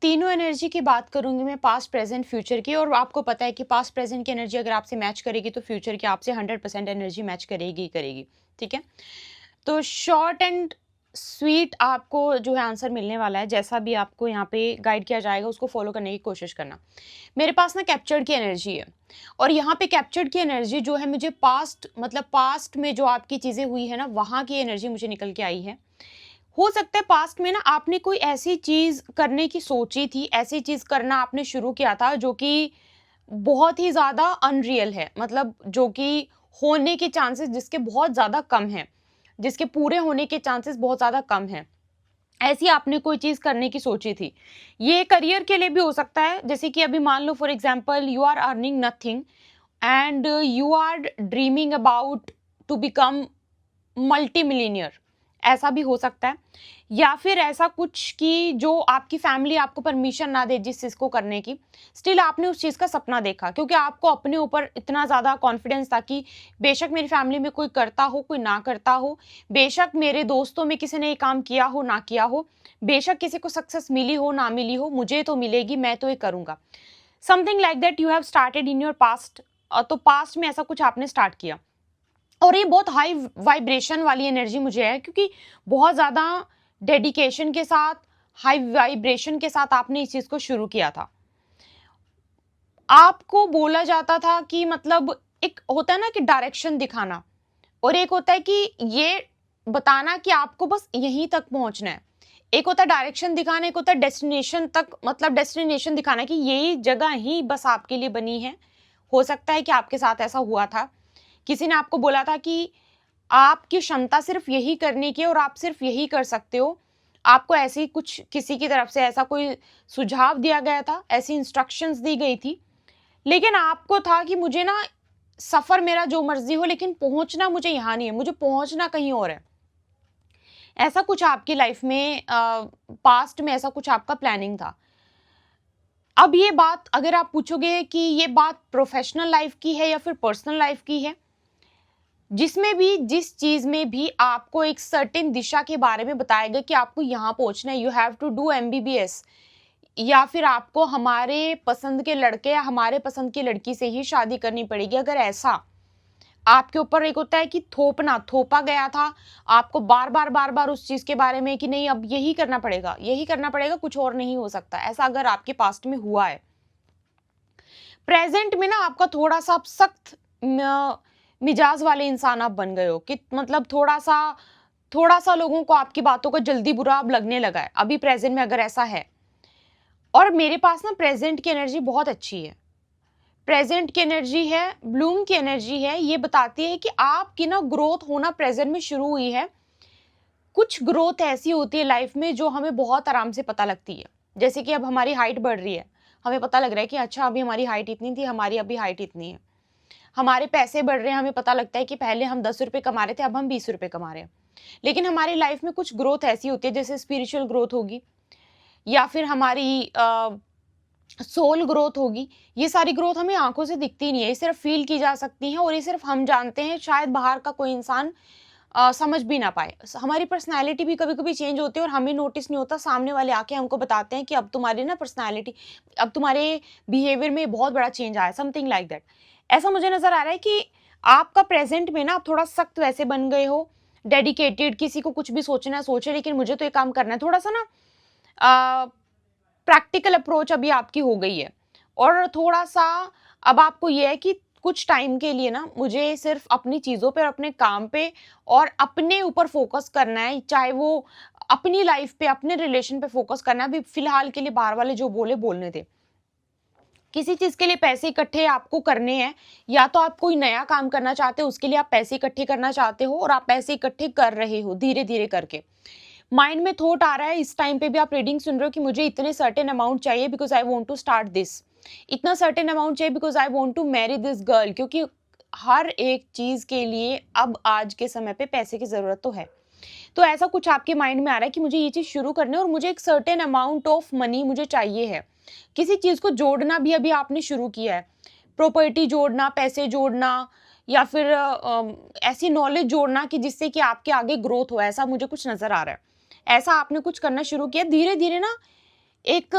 तीनों एनर्जी की बात करूँगी मैं, पास्ट, प्रेज़ेंट, फ्यूचर की। और आपको पता है कि पास्ट, प्रेज़ेंट की एनर्जी अगर आपसे मैच करेगी तो फ्यूचर की आपसे 100% एनर्जी मैच करेगी ही करेगी, ठीक है? तो शॉर्ट एंड स्वीट आपको जो है आंसर मिलने वाला है, जैसा भी आपको यहाँ पे गाइड किया जाएगा उसको फ़ॉलो करने की कोशिश करना। मेरे पास ना कैप्चर्ड की एनर्जी है, और यहाँ पे कैप्चर्ड की एनर्जी जो है मुझे पास्ट, मतलब पास्ट में जो आपकी चीज़ें हुई है ना, वहाँ की एनर्जी मुझे निकल के आई है। हो सकता है पास्ट में ना आपने कोई ऐसी चीज़ करने की सोची थी, ऐसी चीज़ करना आपने शुरू किया था जो कि बहुत ही ज़्यादा अनरियल है, मतलब जो कि होने के चांसेस जिसके बहुत ज़्यादा कम हैं, जिसके पूरे होने के चांसेस बहुत ज़्यादा कम हैं। ऐसी आपने कोई चीज़ करने की सोची थी। ये करियर के लिए भी हो सकता है, जैसे कि अभी मान लो for example you are earning nothing and you are dreaming about to become multi millionaire, ऐसा भी हो सकता है। या फिर ऐसा कुछ कि जो आपकी फैमिली आपको परमिशन ना दे जिस चीज़ को करने की, स्टिल आपने उस चीज़ का सपना देखा क्योंकि आपको अपने ऊपर इतना ज़्यादा कॉन्फिडेंस था कि बेशक मेरी फैमिली में कोई करता हो, कोई ना करता हो, बेशक मेरे दोस्तों में किसी ने ये काम किया हो, ना किया हो, बेशक किसी को सक्सेस मिली हो, ना मिली हो, मुझे तो मिलेगी, मैं तो ये करूँगा। Something like that you have started in your past. तो पास्ट में ऐसा कुछ आपने स्टार्ट किया, और ये बहुत हाई वाइब्रेशन वाली एनर्जी मुझे है क्योंकि बहुत ज़्यादा डेडिकेशन के साथ, हाई वाइब्रेशन के साथ आपने इस चीज़ को शुरू किया था। आपको बोला जाता था कि मतलब एक होता है ना कि डायरेक्शन दिखाना, और एक होता है कि ये बताना कि आपको बस यहीं तक पहुंचना है। एक होता है डायरेक्शन दिखाना, एक होता है डेस्टिनेशन तक, मतलब डेस्टिनेशन दिखाना कि यही जगह ही बस आपके लिए बनी है। हो सकता है कि आपके साथ ऐसा हुआ था, किसी ने आपको बोला था कि आपकी क्षमता सिर्फ यही करने की है और आप सिर्फ यही कर सकते हो। आपको ऐसी कुछ किसी की तरफ से ऐसा कोई सुझाव दिया गया था, ऐसी इंस्ट्रक्शंस दी गई थी। लेकिन आपको था कि मुझे ना सफ़र मेरा जो मर्ज़ी हो, लेकिन पहुँचना मुझे यहाँ नहीं है, मुझे पहुँचना कहीं और है। ऐसा कुछ आपकी लाइफ़ में पास्ट में ऐसा कुछ आपका प्लानिंग था। अब ये बात अगर आप पूछोगे कि ये बात प्रोफ़ेशनल लाइफ़ की है या फिर पर्सनल लाइफ़ की है, जिसमें भी जिस चीज़ में भी आपको एक सर्टेन दिशा के बारे में बताया गया कि आपको यहाँ पहुँचना है, you have to do MBBS, या फिर आपको हमारे पसंद के लड़के या हमारे पसंद की लड़की से ही शादी करनी पड़ेगी। अगर ऐसा आपके ऊपर एक होता है कि थोपा गया था, आपको बार-बार उस चीज़ के बारे में कि नहीं अब यही करना पड़ेगा, कुछ और नहीं हो सकता। ऐसा अगर आपके पास्ट में हुआ है, प्रेज़ेंट में ना आपका थोड़ा-सा आप सख्त मिजाज वाले इंसान आप बन गए हो कि मतलब थोड़ा-सा लोगों को आपकी बातों का जल्दी बुरा अब लगने लगा है, अभी प्रेज़ेंट में अगर ऐसा है। और मेरे पास ना प्रेज़ेंट की एनर्जी बहुत अच्छी है। प्रेज़ेंट की एनर्जी है, ब्लूम की एनर्जी है, ये बताती है कि आपकी ना ग्रोथ होना प्रेज़ेंट में शुरू हुई है। कुछ ग्रोथ ऐसी होती है लाइफ़ में जो हमें बहुत आराम से पता लगती है। जैसे कि अब हमारी हाइट बढ़ रही है, हमें पता लग रहा है कि अच्छा अभी हमारी हाइट इतनी थी, हमारी अभी हाइट इतनी है। हमारे पैसे बढ़ रहे हैं, हमें पता लगता है कि पहले हम ₹10 कमा रहे थे, अब हम ₹20 कमा रहे हैं। लेकिन हमारी लाइफ़ में कुछ ग्रोथ ऐसी होती है, जैसे स्पिरिचुअल ग्रोथ होगी या फिर हमारी सोल ग्रोथ होगी। ये सारी ग्रोथ हमें आँखों से दिखती नहीं है, ये सिर्फ़ फ़ील की जा सकती हैं और ये सिर्फ़ हम जानते हैं, शायद बाहर का कोई इंसान समझ भी ना पाए। हमारी पर्सनैलिटी भी कभी-कभी चेंज होती है और हमें नोटिस नहीं होता, सामने वाले आके हमको बताते हैं कि अब तुम्हारी ना पर्सनैलिटी, अब तुम्हारे बिहेवियर में बहुत बड़ा चेंज आया है, समथिंग लाइक दैट। ऐसा मुझे नज़र आ रहा है कि आपका प्रेज़ेंट में ना आप थोड़ा सख्त वैसे बन गए हो, डेडिकेटेड, किसी को कुछ भी सोचना है सोचे, लेकिन मुझे तो ये काम करना है। थोड़ा-सा ना अ, प्रैक्टिकल अप्रोच अभी आपकी हो गई है, और थोड़ा-सा अब आपको ये है कि कुछ टाइम के लिए ना मुझे सिर्फ़ अपनी चीज़ों पे, अपने काम पे और अपने ऊपर फ़ोकस करना है, चाहे वो अपनी लाइफ़ पे, अपने रिलेशन पे फ़ोकस करना है। अभी फ़िलहाल के लिए बाहर वाले जो बोले बोलने दें। किसी चीज़ के लिए पैसे इकट्ठे आपको करने हैं, या तो आप कोई नया काम करना चाहते हो, उसके लिए आप पैसे इकट्ठे करना चाहते हो और आप पैसे इकट्ठे कर रहे हो धीरे-धीरे करके। माइंड में थॉट आ रहा है, इस टाइम पे भी आप रीडिंग सुन रहे हो कि मुझे इतने सर्टेन अमाउंट चाहिए because I want to start this. इतना सर्टेन अमाउंट चाहिए because I want to marry this girl, क्योंकि हर एक चीज़ के लिए अब आज के समय पे पैसे की ज़रूरत तो है। तो ऐसा कुछ आपके माइंड में आ रहा है कि मुझे ये चीज़ शुरू करनी है और मुझे एक सर्टेन अमाउंट ऑफ मनी मुझे चाहिए है। किसी चीज़ को जोड़ना भी अभी आपने शुरू किया है। प्रॉपर्टी जोड़ना, पैसे जोड़ना, या फिर ऐसी नॉलेज जोड़ना कि जिससे कि आपके आगे ग्रोथ हो, ऐसा मुझे कुछ नज़र आ रहा है। ऐसा आपने कुछ करना शुरू किया, धीरे-धीरे ना एक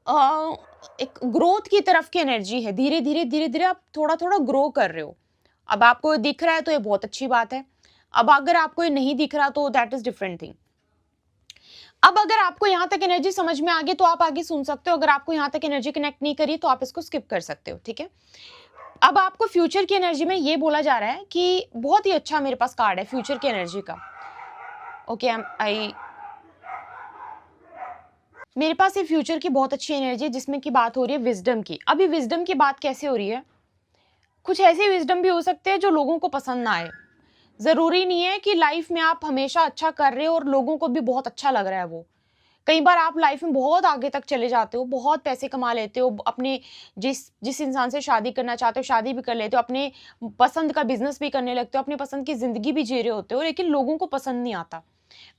एक ग्रोथ की तरफ की एनर्जी है। धीरे-धीरे आप थोड़ा-थोड़ा ग्रो कर रहे हो। अब आपको ये दिख रहा है तो ये बहुत अच्छी बात है। अब अगर आपको ये नहीं दिख रहा तो दैट इज़ डिफरेंट थिंग। अब अगर आपको यहाँ तक एनर्जी समझ में आ गई तो आप आगे सुन सकते हो, अगर आपको यहाँ तक एनर्जी कनेक्ट नहीं करी तो आप इसको स्किप कर सकते हो, ठीक है? अब आपको फ्यूचर की एनर्जी में ये बोला जा रहा है कि बहुत ही अच्छा मेरे पास कार्ड है फ्यूचर की एनर्जी का। ओके, आई मेरे पास ये फ्यूचर की बहुत अच्छी एनर्जी है जिसमें कि बात हो रही है विज़डम की। अभी विज़डम की बात कैसे हो रही है? कुछ ऐसे विज़डम भी हो सकते हैं जो लोगों को पसंद ना आए। ज़रूरी नहीं है कि लाइफ में आप हमेशा अच्छा कर रहे हो और लोगों को भी बहुत अच्छा लग रहा है वो। कई बार आप लाइफ में बहुत आगे तक चले जाते हो, बहुत पैसे कमा लेते हो, अपने जिस जिस इंसान से शादी करना चाहते हो शादी भी कर लेते हो, अपने पसंद का बिज़नेस भी करने लगते हो, अपनी पसंद की ज़िंदगी भी जी रहे होते हो, लेकिन लोगों को पसंद नहीं आता।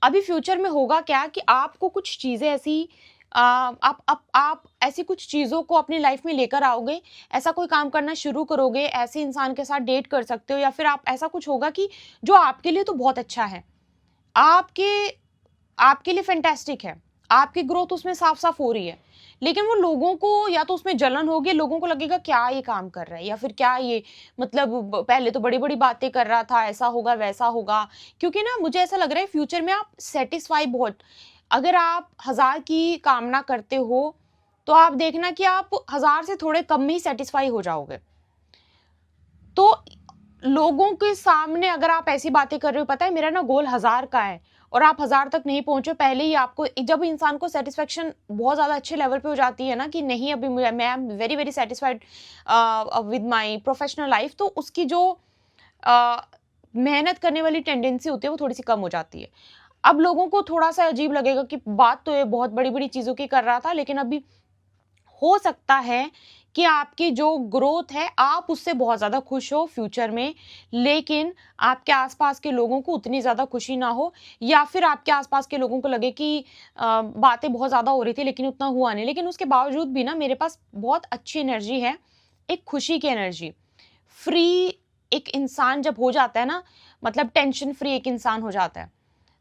अभी फ्यूचर में होगा क्या कि आपको कुछ चीज़ें ऐसी आप ऐसी कुछ चीज़ों को अपनी लाइफ में लेकर आओगे, ऐसा कोई काम करना शुरू करोगे, ऐसे इंसान के साथ डेट कर सकते हो या फिर आप ऐसा कुछ होगा कि जो आपके लिए तो बहुत अच्छा है। आपके आपके लिए फैंटास्टिक है। आपकी ग्रोथ उसमें साफ-साफ हो रही है। लेकिन वो लोगों को या तो उसमें जलन होगी, लोगों को लगेगा क्या ये काम कर रहा है या फिर क्या ये मतलब पहले तो बड़ी-बड़ी बातें कर रहा था, ऐसा होगा, वैसा होगा। क्योंकि ना मुझे ऐसा लग रहा है फ्यूचर में आप सैटिस्फाई बहुत अगर आप 1000 की कामना करते हो, तो आप देखना कि आप 1000 से थोड़े कम में ही सैटिस्फाई हो जाओगे। तो लोगों के सामने अगर आप ऐसी बातें कर रहे हो, पता है मेरा ना गोल 1000 का है और आप 1000 तक नहीं पहुँचे, पहले ही आपको जब इंसान को सैटिस्फैक्शन बहुत ज़्यादा अच्छे लेवल पे हो जाती है ना कि नहीं अभी मैं am very, very satisfied with my professional life, तो उसकी जो अ, मेहनत करने वाली टेंडेंसी होती है वो थोड़ी-सी कम हो जाती है। अब लोगों को थोड़ा-सा अजीब लगेगा कि बात तो ये बहुत बड़ी-बड़ी चीज़ों की कर रहा था, लेकिन अभी हो सकता है कि आपकी जो ग्रोथ है आप उससे बहुत ज़्यादा खुश हो फ्यूचर में, लेकिन आपके आसपास के लोगों को उतनी ज़्यादा खुशी ना हो या फिर आपके आसपास के लोगों को लगे कि बातें बहुत ज़्यादा हो रही थी लेकिन उतना हुआ नहीं। लेकिन उसके बावजूद भी ना मेरे पास बहुत अच्छी एनर्जी है, एक खुशी की एनर्जी। फ्री एक इंसान जब हो जाता है ना, मतलब टेंशन फ्री एक इंसान हो जाता है,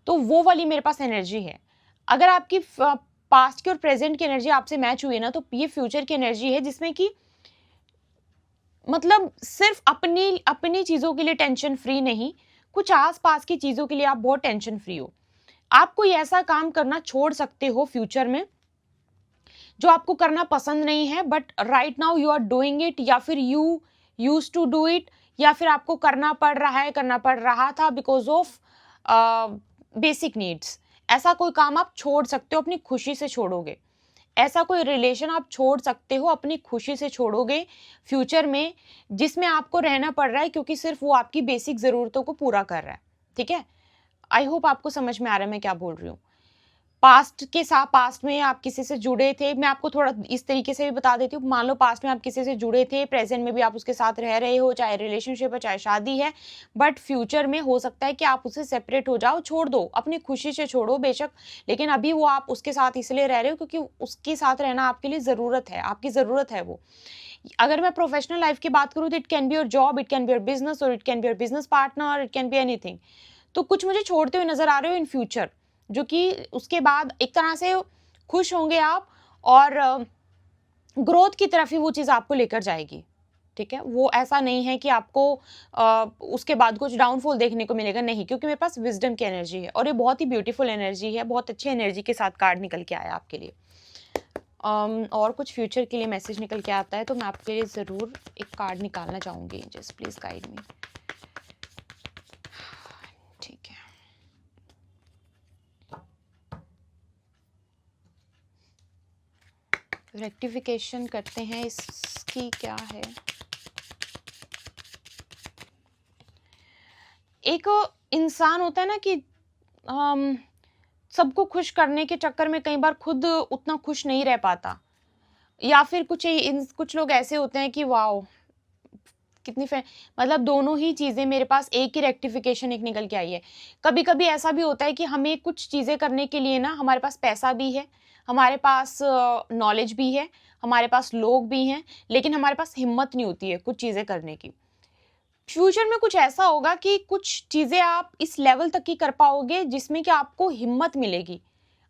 तो वो वाली मेरे पास एनर्जी है। अगर आपकी पास्ट की और प्रेजेंट की एनर्जी आपसे मैच हुई है ना, तो ये फ्यूचर की एनर्जी है जिसमें कि मतलब सिर्फ अपनी अपनी चीज़ों के लिए टेंशन फ्री नहीं, कुछ आस-पास की चीज़ों के लिए आप बहुत टेंशन फ्री हो। आप कोई ऐसा काम करना छोड़ सकते हो फ्यूचर में, जो आपको करना पसंद नहीं है but right now you are doing it या फिर you used to do it या फिर आपको करना पड़ रहा था बिकॉज़ ऑफ बेसिक नीड्स। ऐसा कोई काम आप छोड़ सकते हो, अपनी खुशी से छोड़ोगे। ऐसा कोई रिलेशन आप छोड़ सकते हो, अपनी खुशी से छोड़ोगे फ्यूचर में, जिसमें आपको रहना पड़ रहा है क्योंकि सिर्फ़ वो आपकी बेसिक ज़रूरतों को पूरा कर रहा है। ठीक है? आई होप आपको समझ में आ रहा है मैं क्या बोल रही हूँ। पास्ट में आप किसी से जुड़े थे, मैं आपको थोड़ा इस तरीके से भी बता देती हूँ, मान लो पास्ट में आप किसी से जुड़े थे, प्रेज़ेंट में भी आप उसके साथ रह रहे हो, चाहे रिलेशनशिप है, चाहे शादी है, बट फ्यूचर में हो सकता है कि आप उससे सेपरेट हो जाओ, छोड़ दो, अपनी खुशी से छोड़ो बेशक, लेकिन अभी वो आप उसके साथ इसलिए रह रहे हो क्योंकि उसके साथ रहना आपके लिए ज़रूरत है, आपकी ज़रूरत है वो। अगर मैं प्रोफ़ेशनल लाइफ़ की बात करूँ तो it can be your job, it can be your business और it can be your business partner, it can be anything. तो कुछ मुझे छोड़ते हुए नज़र आ रहे हो इन फ्यूचर, जो कि उसके बाद एक तरह से खुश होंगे आप और ग्रोथ की तरफ ही वो चीज़ आपको लेकर जाएगी, ठीक है? वो ऐसा नहीं है कि आपको उसके बाद कुछ डाउनफॉल देखने को मिलेगा, नहीं, क्योंकि मेरे पास विज़डम की एनर्जी है और ये बहुत ही ब्यूटीफुल एनर्जी है, बहुत अच्छी एनर्जी के साथ कार्ड निकल के आया आपके लिए। और कुछ फ्यूचर के लिए मैसेज निकल के आता है तो मैं आपके लिए ज़रूर एक कार्ड निकालना चाहूँगी, जस्ट प्लीज़ गाइड मी। ठीक है। रेक्टिफिकेशन करते हैं इसकी क्या है। एक इंसान होता है ना कि सबको खुश करने के चक्कर में कई बार खुद उतना खुश नहीं रह पाता या फिर कुछ लोग ऐसे होते हैं कि वाओ कितनी मतलब दोनों ही चीज़ें मेरे पास एक ही रेक्टिफिकेशन एक निकल के आई है। कभी-कभी ऐसा भी होता है कि हमें कुछ चीज़ें करने के लिए ना हमारे पास पैसा भी है, हमारे पास नॉलेज भी है, हमारे पास लोग भी हैं, लेकिन हमारे पास हिम्मत नहीं होती है कुछ चीज़ें करने की। फ्यूचर में कुछ ऐसा होगा कि कुछ चीज़ें आप इस लेवल तक ही कर पाओगे जिसमें कि आपको हिम्मत मिलेगी।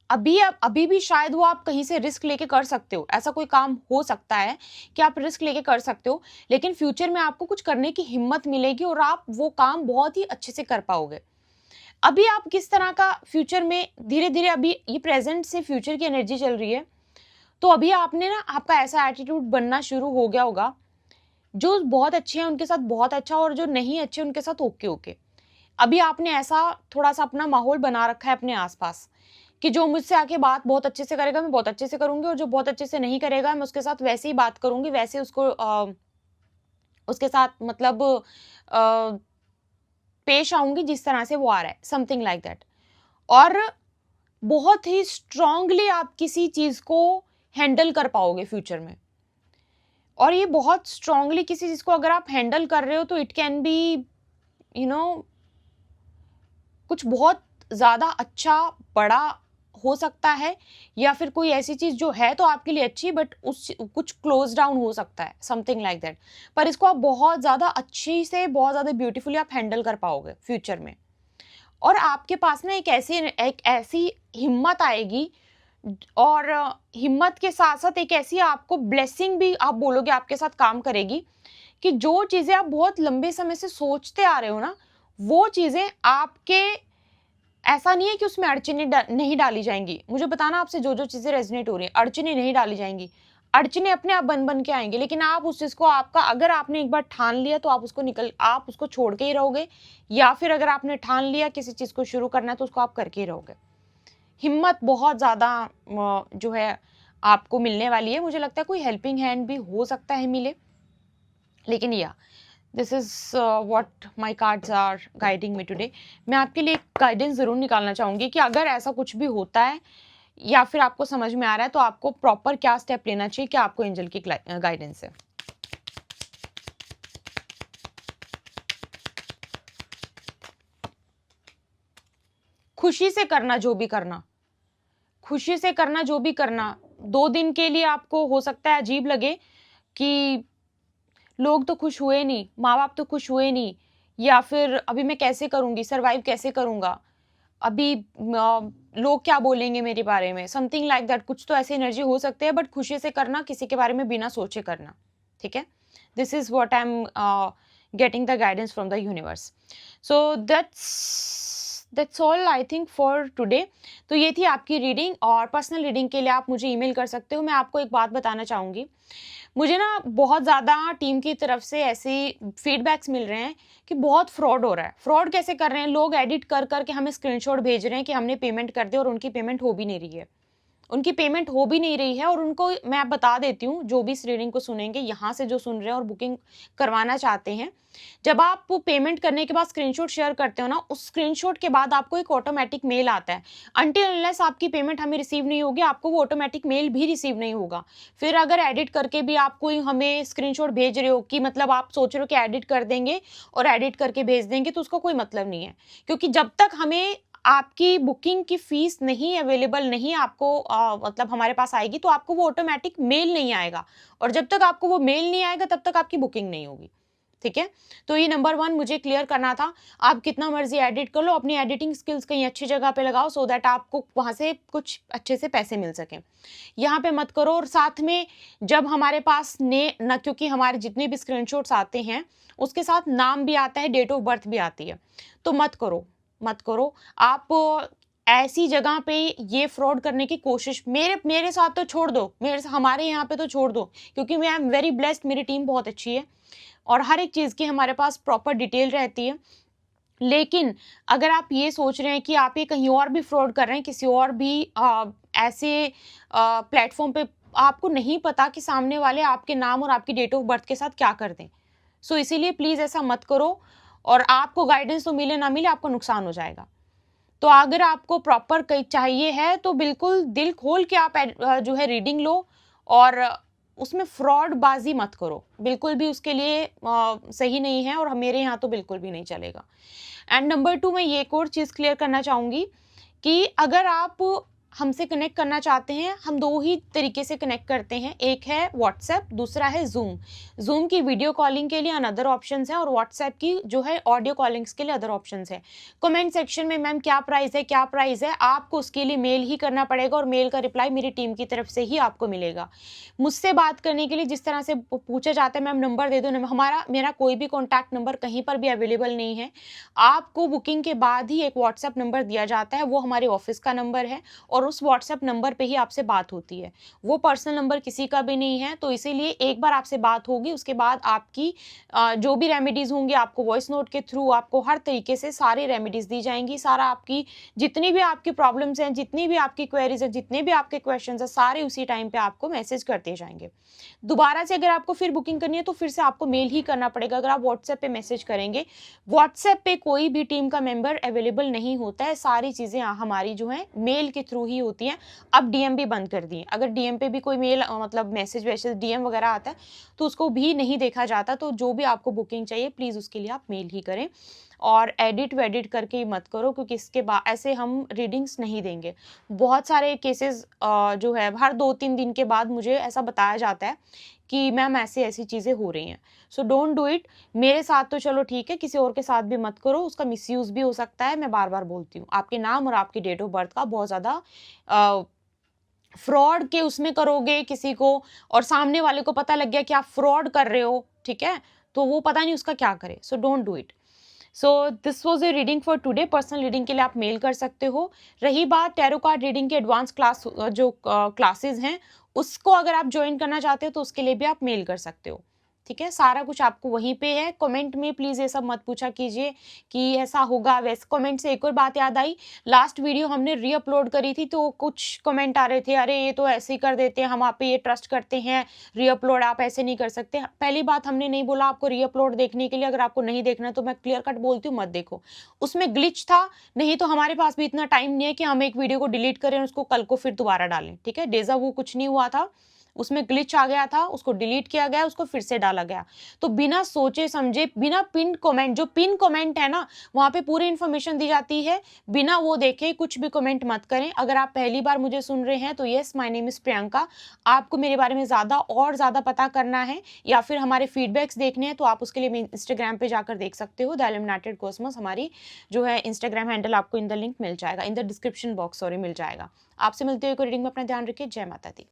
अभी भी शायद वो आप कहीं से रिस्क लेके कर सकते हो, ऐसा कोई काम हो सकता है कि आप रिस्क लेके कर सकते हो, लेकिन फ्यूचर में आपको कुछ करने की हिम्मत मिलेगी और आप वो काम बहुत ही अच्छे से कर पाओगे। अभी आप किस तरह का फ्यूचर में धीरे-धीरे, अभी ये प्रेज़ेंट से फ्यूचर की एनर्जी चल रही है, तो अभी आपने ना आपका ऐसा एटीट्यूड बनना शुरू हो गया होगा, जो बहुत अच्छे हैं उनके साथ बहुत अच्छा और जो नहीं अच्छे उनके साथ ओके-ओके। अभी आपने ऐसा थोड़ा-सा अपना माहौल बना रखा है अपने आस-पास कि जो मुझसे आके बात बहुत अच्छे से करेगा, मैं बहुत अच्छे से करूँगी और जो बहुत अच्छे से नहीं करेगा, मैं उसके साथ वैसे ही बात करूँगी, वैसे उसको उसके साथ मतलब अ, पेश आऊँगी जिस तरह से वो आ रहा है, समथिंग लाइक दैट। और बहुत ही स्ट्रांगली आप किसी चीज़ को हैंडल कर पाओगे फ्यूचर में। और ये बहुत स्ट्रांगली किसी चीज़ को अगर आप हैंडल कर रहे हो तो it can B you know कुछ बहुत ज़्यादा अच्छा, बड़ा हो सकता है, या फिर कोई ऐसी चीज़ जो है तो आपके लिए अच्छी बट उस कुछ क्लोज़ डाउन हो सकता है, समथिंग लाइक दैट। पर इसको आप बहुत ज़्यादा अच्छी से, बहुत ज़्यादा ब्यूटीफुली आप हैंडल कर पाओगे फ्यूचर में। और आपके पास ना एक ऐसी हिम्मत आएगी, और हिम्मत के साथ-साथ एक ऐसी आपको ब्लेसिंग भी आप बोलोगे आपके साथ काम करेगी, कि जो चीज़ें आप बहुत लंबे समय से सोचते आ रहे हो ना, वो चीज़ें आपके, ऐसा नहीं है कि उसमें अड़चनें नहीं डाली जाएँगी। मुझे बताना आपसे जो-जो चीज़ें रेज़ोनेट हो रही हैं, अड़चनें नहीं डाली जाएँगी। अड़चनें अपने आप बन-बन के आएँगी, लेकिन आप उस चीज़ को, आपका अगर आपने एक बार ठान लिया तो आप उसको छोड़ के ही रहोगे, या फिर अगर आपने ठान लिया किसी चीज़ को शुरू करना है तो उसको आप करके ही रहोगे। हिम्मत बहुत ज़्यादा जो है आपको मिलने वाली है। मुझे लगता है कोई हेल्पिंग हैंड भी हो सकता है मिले, लेकिन या this is what my cards are guiding me today. मैं आपके लिए एक गाइडेंस ज़रूर निकालना चाहूँगी कि अगर ऐसा कुछ भी होता है या फिर आपको समझ में आ रहा है तो आपको प्रॉपर क्या स्टेप लेना चाहिए, क्या आपको एंजल की गाइडेंस है। खुशी से करना जो भी करना, खुशी से करना जो भी करना। 2 दिन के लिए आपको हो सकता है अजीब लगे कि लोग तो खुश हुए नहीं, माँ-बाप तो खुश हुए नहीं, या फिर अभी मैं कैसे करूँगी, सर्वाइव कैसे करूँगा? अभी लोग क्या बोलेंगे मेरे बारे में? समथिंग लाइक दैट, कुछ तो ऐसी एनर्जी हो सकती है, बट खुशी से करना, किसी के बारे में बिना सोचे करना, ठीक है? This is what I am getting the guidance from the universe. So that's all I think for today. तो ये थी आपकी रीडिंग, और पर्सनल रीडिंग के लिए आप मुझे ईमेल कर सकते हो। मैं आपको एक बात बताना चाहूँगी, मुझे ना बहुत ज़्यादा टीम की तरफ से ऐसे फीडबैक्स मिल रहे हैं कि बहुत फ्रॉड हो रहा है। फ्रॉड कैसे कर रहे हैं? लोग एडिट कर के हमें स्क्रीनशॉट भेज रहे हैं कि हमने पेमेंट कर दी, और उनकी पेमेंट हो भी नहीं रही है। उनकी पेमेंट हो भी नहीं रही है, और उनको मैं बता देती हूँ, जो भी इस रीडिंग को सुनेंगे, यहाँ से जो सुन रहे हैं और बुकिंग करवाना चाहते हैं, जब आप वो पेमेंट करने के बाद स्क्रीनशॉट शेयर करते हो ना, उस स्क्रीनशॉट के बाद आपको एक ऑटोमेटिक मेल आता है। अनटिल अनलेस आपकी पेमेंट हमें रिसीव नहीं होगी, आपको वो ऑटोमेटिक मेल भी रिसीव नहीं होगा। फिर अगर एडिट करके भी आप कोई हमें स्क्रीनशॉट भेज रहे हो, कि मतलब आप सोच रहे हो कि एडिट कर देंगे और एडिट करके भेज देंगे, तो उसका कोई मतलब नहीं है। क्योंकि जब तक हमें आपकी बुकिंग की फीस नहीं अवेलेबल, नहीं आपको मतलब हमारे पास आएगी, तो आपको वो ऑटोमेटिक मेल नहीं आएगा, और जब तक आपको वो मेल नहीं आएगा तब तक आपकी बुकिंग नहीं होगी, ठीक है? तो ये नंबर 1 मुझे क्लियर करना था। आप कितना मर्ज़ी एडिट कर लो, अपनी एडिटिंग स्किल्स कहीं अच्छी जगह पे लगाओ, सो दैट आपको वहाँ से कुछ अच्छे से पैसे मिल सकें। यहाँ पे मत करो, और साथ में जब हमारे पास ने ना, क्योंकि हमारे जितने भी स्क्रीनशॉट्स आते हैं, उसके साथ नाम भी आता है, डेट ऑफ बर्थ भी आती है, तो मत करो, मत करो। आप ऐसी जगह पे ये फ्रॉड करने की कोशिश, मेरे मेरे साथ तो छोड़ दो, हमारे यहाँ पे तो छोड़ दो, क्योंकि मैं आई एम वेरी ब्लेस्ड, मेरी टीम बहुत अच्छी है, और हर एक चीज़ की हमारे पास प्रॉपर डिटेल रहती है। लेकिन अगर आप ये सोच रहे हैं कि आप ये कहीं और भी फ्रॉड कर रहे हैं, किसी और भी ऐसे प्लेटफ़ॉर्म पे, आपको नहीं पता कि सामने वाले आपके नाम और आपकी डेट ऑफ बर्थ के साथ क्या कर दें। सो इसीलिए प्लीज़ ऐसा मत करो, और आपको गाइडेंस तो मिले ना मिले, आपको नुकसान हो जाएगा। तो अगर आपको प्रॉपर कहीं चाहिए है, तो बिल्कुल दिल खोल के आप जो है रीडिंग लो, और उसमें फ्रॉडबाज़ी मत करो। बिल्कुल भी उसके लिए सही नहीं है, और मेरे यहाँ तो बिल्कुल भी नहीं चलेगा। एंड नंबर 2, मैं ये एक और चीज़ क्लियर करना चाहूँगी कि अगर आप हमसे कनेक्ट करना चाहते हैं, हम 2 ही तरीके से कनेक्ट करते हैं। एक है व्हाट्सएप, दूसरा है ज़ूम। ज़ूम की वीडियो कॉलिंग के लिए अनदर ऑप्शंस हैं और व्हाट्सएप की जो है ऑडियो कॉलिंग्स के लिए अदर ऑप्शंस हैं। कमेंट सेक्शन में मैम क्या प्राइस है, क्या प्राइस है, आपको उसके लिए मेल ही करना पड़ेगा और मेल का रिप्लाई मेरी टीम की तरफ से ही आपको मिलेगा। मुझसे बात करने के लिए जिस तरह से पूछा जाता है मैम नंबर दे दो, मेरा कोई भी कॉन्टैक्ट नंबर कहीं पर भी अवेलेबल नहीं है। आपको बुकिंग के बाद ही एक व्हाट्सएप नंबर दिया जाता है, वो हमारे ऑफिस का नंबर है और उस व्हाट्सएप नंबर पे ही आपसे बात होती है। वो पर्सनल नंबर किसी का भी नहीं है, तो इसीलिए एक बार आपसे बात होगी, उसके बाद आपकी जो भी रेमेडीज़ होंगी आपको वॉइस नोट के थ्रू आपको हर तरीके से सारी रेमेडीज़ दी जाएँगी। सारा आपकी जितनी भी आपकी प्रॉब्लम्स हैं, जितनी भी आपकी क्वेरीज़ हैं, जितने भी आपके क्वेश्चन्स हैं, सारे उसी टाइम पे आपको मैसेज करते जाएँगे। दोबारा से अगर आपको फिर बुकिंग करनी है तो फिर से आपको मेल ही करना पड़ेगा। अगर आप व्हाट्सएप पे मैसेज करेंगे, व्हाट्सएप पे कोई भी टीम का मेंबर अवेलेबल नहीं होता है, सारी चीज़ें हमारी जो हैं मेल के थ्रू ही होती हैं। अब डीएम भी बंद कर दिए। अगर डीएम पे भी कोई मेल मतलब मैसेज-वैसेज डीएम वगैरह आता है, तो उसको भी नहीं देखा जाता। तो जो भी आपको बुकिंग चाहिए प्लीज़ उसके लिए आप मेल ही करें और एडिट-वेडिट करके मत करो, क्योंकि इसके ऐसे हम रीडिंग्स नहीं देंगे। बहुत सारे केसेज़ जो है हर 2-3 दिन के बाद मुझे ऐसा बताया जाता है कि मैम ऐसी-ऐसी चीज़ें हो रही हैं। So don't do it. मेरे साथ तो चलो ठीक है, किसी और के साथ भी मत करो, उसका मिसयूज़ भी हो सकता है। मैं बार-बार बोलती हूँ। आपके नाम और आपकी डेट ऑफ बर्थ का बहुत ज़्यादा अ, फ्रॉड के उसमें करोगे किसी को और सामने वाले को पता लग गया कि आप फ्रॉड कर रहे हो, ठीक है? तो वो पता नहीं उसका क्या करे। So don't do it. So this was a reading for today. Personal reading के लिए आप मेल कर सकते हो। रही बात टैरो कार्ड रीडिंग के एडवांस जो क्लासेस हैं, उसको अगर आप जॉइन करना चाहते हो तो उसके लिए भी आप मेल कर सकते हो। ठीक है? सारा कुछ आपको वहीं पे है। कमेंट में प्लीज़ ये सब मत पूछा कीजिए कि ऐसा होगा वैसे। कमेंट से एक और बात याद आई, लास्ट वीडियो हमने री-अपलोड करी थी तो कुछ कमेंट आ रहे थे, "अरे! ये तो ऐसे ही कर देते हैं, हम आप पे ये ट्रस्ट करते हैं, री-अपलोड आप ऐसे नहीं कर सकते।" पहली बात हमने नहीं बोला आपको री-अपलोड देखने के लिए, अगर आपको नहीं देखना है तो मैं क्लियर कट बोलती हूँ मत देखो। उसमें ग्लिच था, नहीं तो हमारे पास भी इतना टाइम नहीं है कि हम एक वीडियो को डिलीट करें और उसको कल को फिर दोबारा डालें, ठीक है? डेज़ा वू कुछ नहीं हुआ था। उसमें ग्लिच आ गया था, उसको डिलीट किया गया, उसको फिर से डाला गया। तो बिना सोचे-समझे, बिना पिन्ड कमेंट, जो पिन कमेंट है ना, वहाँ पे पूरी इन्फॉर्मेशन दी जाती है, बिना वो देखे कुछ भी कमेंट मत करें। अगर आप पहली बार मुझे सुन रहे हैं तो yes, my name is Priyanka. आपको मेरे बारे में ज़्यादा और ज़्यादा पता करना है या फिर हमारे फीडबैक्स देखने हैं तो आप उसके लिए मेरे इंस्टाग्राम पे जाकर देख सकते हो। द इल्यूमिनेटेड कॉस्मोस हमारी जो है इंस्टाग्राम हैंडल आपको इन द लिंक मिल जाएगा, in the description box sorry मिल जाएगा। आपसे मिलते हुए कोई रीडिंग में अपना ध्यान रखिए। जय माता दी।